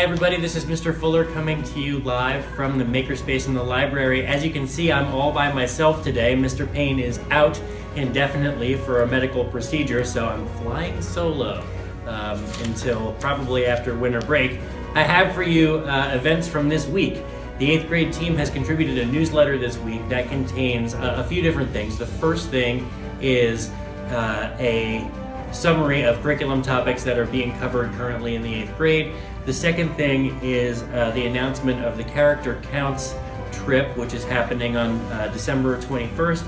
Hi everybody, this is Mr. Fuller coming to you live from the Makerspace in the library. As you can see, I'm all by myself today. Mr. Payne is out indefinitely for a medical procedure, so I'm flying solo until probably after winter break. I have for you events from this week. The 8th grade team has contributed a newsletter this week that contains a few different things. The first thing is a summary of curriculum topics that are being covered currently in the 8th grade. The second thing is the announcement of the Character Counts trip, which is happening on December 21st.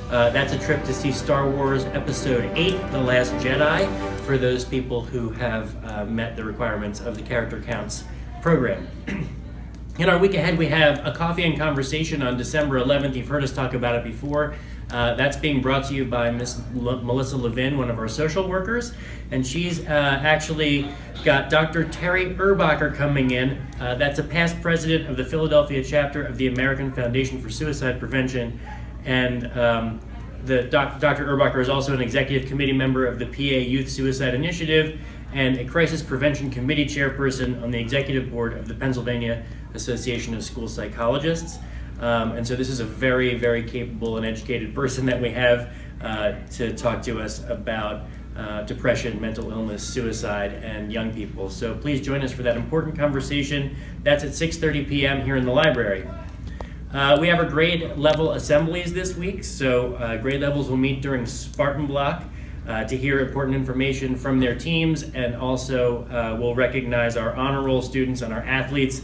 That's a trip to see Star Wars Episode 8, The Last Jedi, for those people who have met the requirements of the Character Counts program. In our week ahead, we have a coffee and conversation on December 11th. You've heard us talk about it before. That's being brought to you by Miss Melissa Levin, one of our social workers, and she's actually got Dr. Terry Urbacher coming in. That's a past president of the Philadelphia chapter of the American Foundation for Suicide Prevention, and Dr. Urbacher is also an executive committee member of the PA Youth Suicide Initiative and a crisis prevention committee chairperson on the executive board of the Pennsylvania Association of School Psychologists. And so this is a very, very capable and educated person that we have to talk to us about depression, mental illness, suicide, and young people. So please join us for that important conversation. That's at 6:30 p.m. here in the library. We have our grade level assemblies this week. So grade levels will meet during Spartan Block to hear important information from their teams, and also we'll recognize our honor roll students and our athletes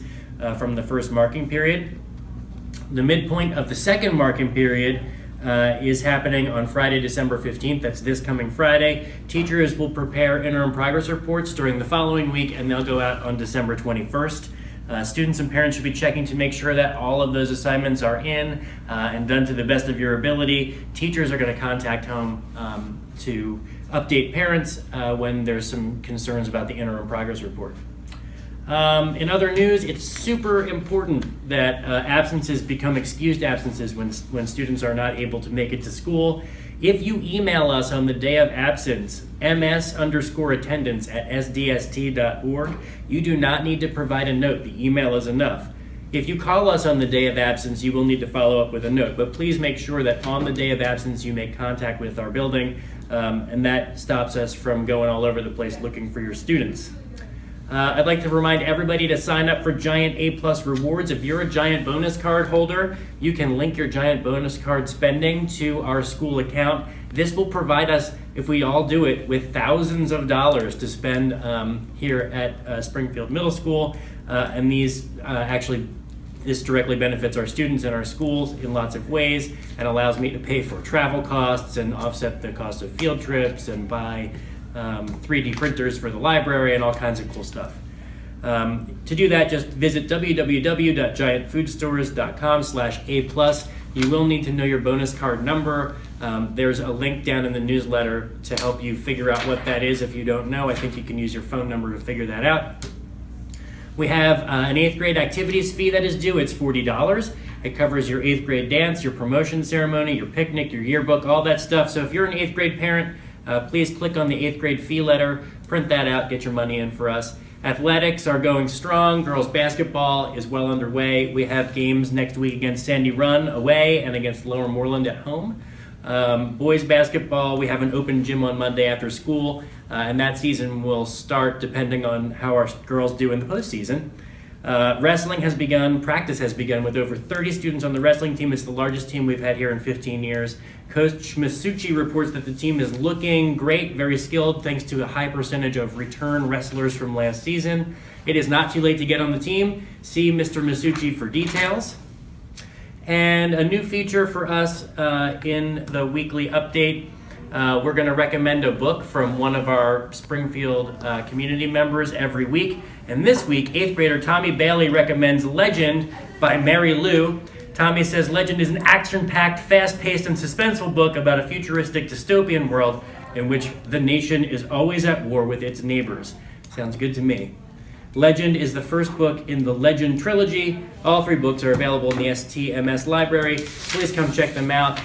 from the first marking period. The midpoint of the second marking period is happening on Friday, December 15th. That's this coming Friday. Teachers will prepare interim progress reports during the following week, and they'll go out on December 21st. Students and parents should be checking to make sure that all of those assignments are in and done to the best of your ability. Teachers are going to contact home to update parents when there's some concerns about the interim progress report. In other news, it's super important that absences become excused absences when students are not able to make it to school. If you email us on the day of absence, ms_attendance@sdst.org, you do not need to provide a note. The email is enough. If you call us on the day of absence, you will need to follow up with a note, but please make sure that on the day of absence you make contact with our building, and that stops us from going all over the place looking for your students. I'd like to remind everybody to sign up for Giant A+ rewards. If you're a Giant bonus card holder, you can link your Giant bonus card spending to our school account. This will provide us, if we all do it, with thousands of dollars to spend here at Springfield Middle School, and this directly benefits our students and our schools in lots of ways and allows me to pay for travel costs and offset the cost of field trips and buy 3D printers for the library and all kinds of cool stuff. To do that, just visit www.giantfoodstores.com/A+. You will need to know your bonus card number. There's a link down in the newsletter to help you figure out what that is. If you don't know, I think you can use your phone number to figure that out. We have an 8th grade activities fee that is due. It's $40. It covers your 8th grade dance, your promotion ceremony, your picnic, your yearbook, all that stuff. So if you're an 8th grade parent, please click on the 8th grade fee letter, print that out, get your money in for us. Athletics are going strong. Girls basketball is well underway. We have games next week against Sandy Run away and against Lower Moreland at home. Boys basketball, we have an open gym on Monday after school, and that season will start depending on how our girls do in the postseason. Wrestling has begun, practice has begun with over 30 students on the wrestling team. It's the largest team we've had here in 15 years. Coach Masucci reports that the team is looking great, very skilled, thanks to a high percentage of return wrestlers from last season. It is not too late to get on the team. See Mr. Masucci for details. And a new feature for us in the weekly update, we're going to recommend a book from one of our Springfield community members every week. And this week, 8th grader Tommy Bailey recommends Legend by Mary Lou. Tommy says Legend is an action-packed, fast-paced, and suspenseful book about a futuristic dystopian world in which the nation is always at war with its neighbors. Sounds good to me. Legend is the first book in the Legend trilogy. All 3 books are available in the STMS library. Please come check them out.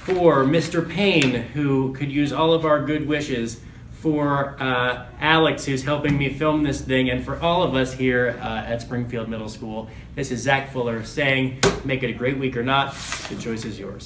For Mr. Payne, who could use all of our good wishes for Alex, who's helping me film this thing, and for all of us here at Springfield Middle School. This is Zach Fuller saying, make it a great week or not, the choice is yours.